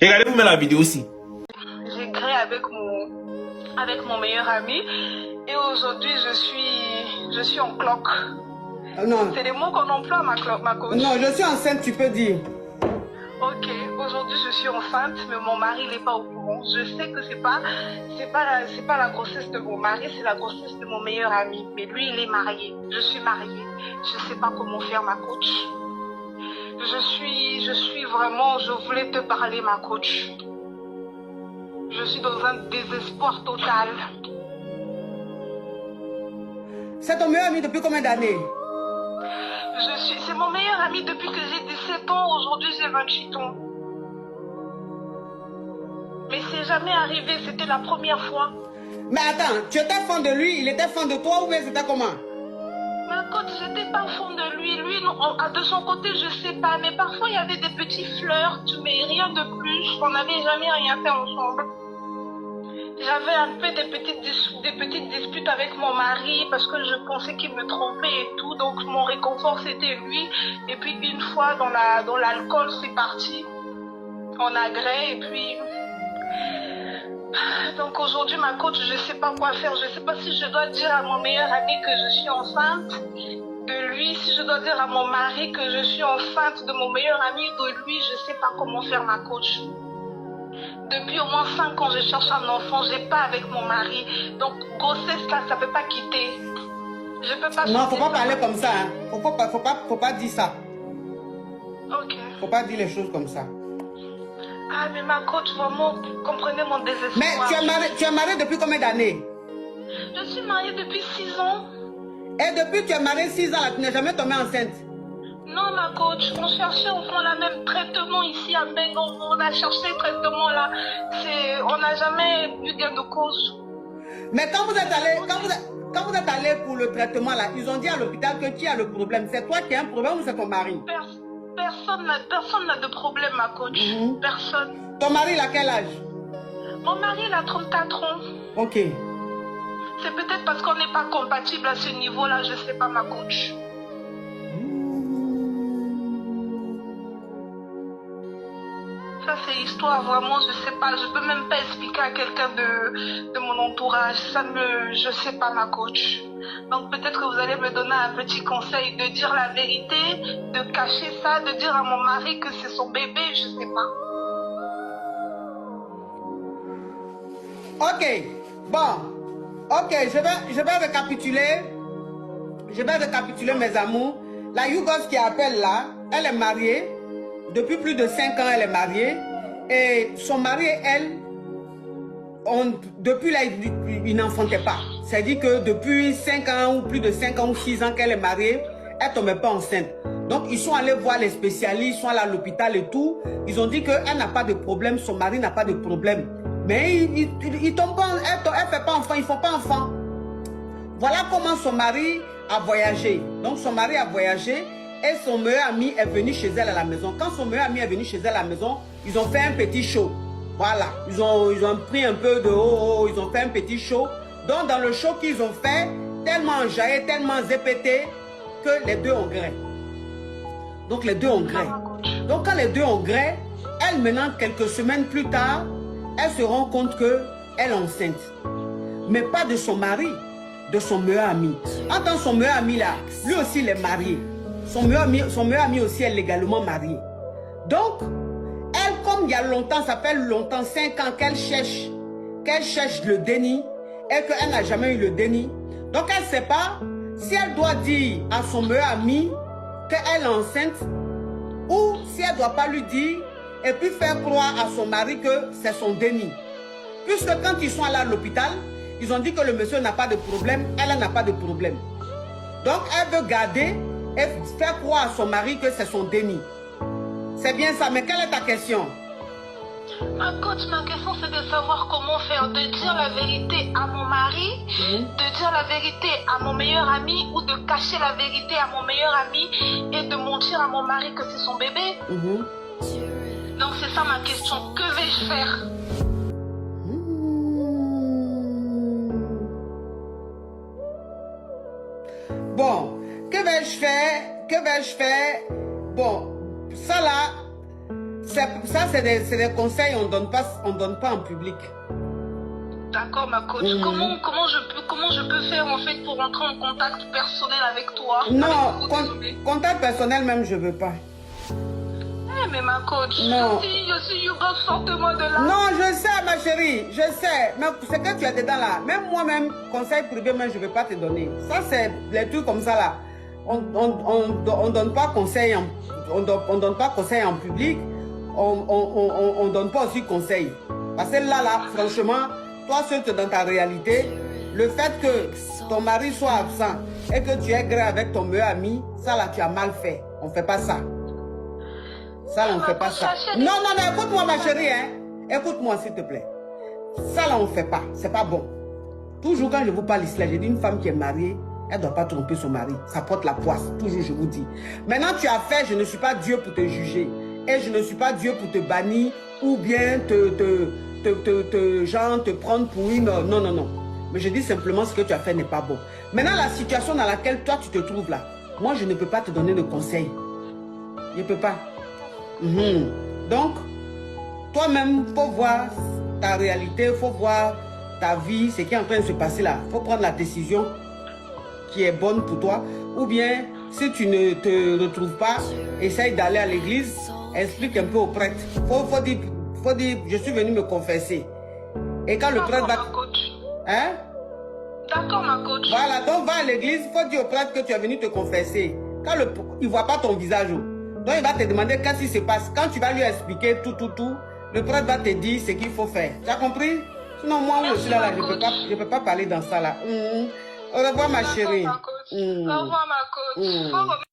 Regardez-vous même la vidéo aussi. J'ai créé avec mon meilleur ami et aujourd'hui je suis en cloque. Non. C'est les mots qu'on emploie ma coach. Non, je suis enceinte, tu peux dire. Ok, aujourd'hui je suis enceinte, mais mon mari n'est pas au courant. Je sais que c'est pas la grossesse de mon mari, c'est la grossesse de mon meilleur ami. Mais lui, il est marié. Je suis mariée. Je sais pas comment faire, ma coach. Je suis vraiment, je voulais te parler, ma coach. Je suis dans un désespoir total. C'est ton meilleur ami depuis combien d'années? C'est mon meilleur ami depuis que j'ai 17 ans. Aujourd'hui, j'ai 28 ans. Mais c'est jamais arrivé. C'était la première fois. Mais attends, tu étais fan de lui, il était fan de toi ou bien c'était comment? Ma coach, j'étais pas fan de lui. Lui, de son côté, je sais pas. Mais parfois, il y avait des petits flirts, mais rien de plus. On n'avait jamais rien fait ensemble. J'avais un peu des petites disputes avec mon mari parce que je pensais qu'il me trompait et tout. Donc mon réconfort c'était lui. Et puis une fois dans l'alcool c'est parti. On agrée et puis... Donc aujourd'hui ma coach, je sais pas quoi faire. Je sais pas si je dois dire à mon meilleur ami que je suis enceinte de lui. Si je dois dire à mon mari que je suis enceinte de mon meilleur ami de lui. Je sais pas comment faire ma coach. Depuis au moins 5 ans, je cherche un enfant, j'ai pas avec mon mari. Donc, grossesse là, ça peut pas quitter. Je peux pas... Non, faut pas parler comme ça. Hein. Faut pas dire ça. Ok. Faut pas dire les choses comme ça. Ah, mais ma coach, vraiment, comprenez mon désespoir. Mais tu es mariée depuis combien d'années? Je suis mariée depuis 6 ans. Et depuis que tu es mariée 6 ans, là, tu n'es jamais tombée enceinte? Non, ma coach, on cherchait au fond la même traitement ici à Bengo. On a cherché le traitement là. On n'a jamais eu gain de cause. Mais quand vous êtes allé pour le traitement là, ils ont dit à l'hôpital que tu as le problème. C'est toi qui as un problème ou c'est ton mari? Personne n'a de problème, ma coach. Personne. Ton mari, il a quel âge? Mon mari, il a 34 ans. Ok. C'est peut-être parce qu'on n'est pas compatible à ce niveau-là, je sais pas, ma coach. Ça, c'est histoire, vraiment, je sais pas. Je peux même pas expliquer à quelqu'un de mon entourage. Je sais pas, ma coach. Donc, peut-être que vous allez me donner un petit conseil de dire la vérité, de cacher ça, de dire à mon mari que c'est son bébé, je sais pas. Ok. Bon. Ok, je vais récapituler. Je vais récapituler, mes amours. La Yougos qui appelle là, elle est mariée. Depuis plus de 5 ans, elle est mariée. Et son mari et elle, depuis là, ils n'enfantaient pas. C'est-à-dire que depuis 5 ans, ou plus de 5 ans ou 6 ans qu'elle est mariée, elle ne tombait pas enceinte. Donc, ils sont allés voir les spécialistes, ils sont allés à l'hôpital et tout. Ils ont dit qu'elle n'a pas de problème, son mari n'a pas de problème. Mais ils tombent pas, elle ne fait pas enfant, ils ne font pas enfant. Voilà comment son mari a voyagé. Donc, son mari a voyagé. Et son meilleur ami est venu chez elle à la maison. Quand son meilleur ami est venu chez elle à la maison, ils ont fait un petit show. Voilà. Ils ont pris un peu de ils ont fait un petit show. Donc dans le show qu'ils ont fait, tellement enjaillé, tellement zépété, que les deux ont gré. Donc les deux ont gré. Donc quand les deux ont gré, elle maintenant, quelques semaines plus tard, elle se rend compte qu'elle est enceinte. Mais pas de son mari, de son meilleur ami. Entends son meilleur ami là, lui aussi il est marié. Son meilleur ami aussi est légalement marié. Donc, elle, comme il y a longtemps, ça fait longtemps, 5 ans qu'elle cherche le déni et qu'elle n'a jamais eu le déni. Donc, elle ne sait pas si elle doit dire à son meilleur ami qu'elle est enceinte ou si elle ne doit pas lui dire et puis faire croire à son mari que c'est son déni. Puisque quand ils sont allés à l'hôpital, ils ont dit que le monsieur n'a pas de problème, elle n'a pas de problème. Donc, elle veut garder et faire croire à son mari que c'est son déni. C'est bien ça, mais quelle est ta question? Ma coach, ma question c'est de savoir comment faire, de dire la vérité à mon mari, de dire la vérité à mon meilleur ami ou de cacher la vérité à mon meilleur ami et de mentir à mon mari que c'est son bébé. Donc c'est ça ma question, que vais-je faire? Bon, que vais-je faire? Que vais-je faire? Bon, ça là, Ça, c'est des conseils, on donne pas en public. D'accord, ma coach. Comment je peux faire en fait pour rentrer en contact personnel avec toi? Non, contact personnel même, je veux pas. Eh, mais ma coach, non. Je suis Hugo, sorte-moi de là. Non, je sais, ma chérie, je sais. Mais ce que tu as dedans là, même moi-même, conseil privé, même, je ne vais pas te donner. Ça, c'est les trucs comme ça là. On donne pas conseil on donne pas conseil en public. On donne pas aussi conseil. Parce que là, franchement, toi seul, tu es dans ta réalité. Le fait que ton mari soit absent et que tu es gré avec ton meilleur ami, ça là, tu as mal fait. On ne fait pas ça. Ça là, on ne fait pas ça. Non, écoute-moi, ma chérie, hein. Écoute-moi, s'il te plaît. Ça là, on ne fait pas. C'est pas bon. Toujours quand je vous parle ici, j'ai dit une femme qui est mariée, elle ne doit pas tromper son mari. Ça porte la poisse. Toujours, je vous dis. Maintenant, tu as fait, je ne suis pas Dieu pour te juger. Et je ne suis pas Dieu pour te bannir ou bien te prendre pour une... Non. Mais je dis simplement ce que tu as fait n'est pas bon. Maintenant, la situation dans laquelle toi, tu te trouves là, moi, je ne peux pas te donner de conseils. Je ne peux pas. Donc, toi-même, il faut voir ta réalité, il faut voir ta vie, ce qui est en train de se passer là. Il faut prendre la décision qui est bonne pour toi. Ou bien, si tu ne te retrouves pas, essaye d'aller à l'église, explique un peu au prêtre. Faut dire, je suis venu me confesser. Et quand le prêtre va... Hein? D'accord, ma coach. Voilà, donc va à l'église, il faut dire au prêtre que tu es venu te confesser. Quand il ne voit pas ton visage, donc il va te demander qu'est-ce qui se passe. Quand tu vas lui expliquer tout, le prêtre va te dire ce qu'il faut faire. Tu as compris? Sinon, moi, je suis là, je ne peux pas parler dans ça là. Au revoir, ma chérie. Au revoir, ma coach.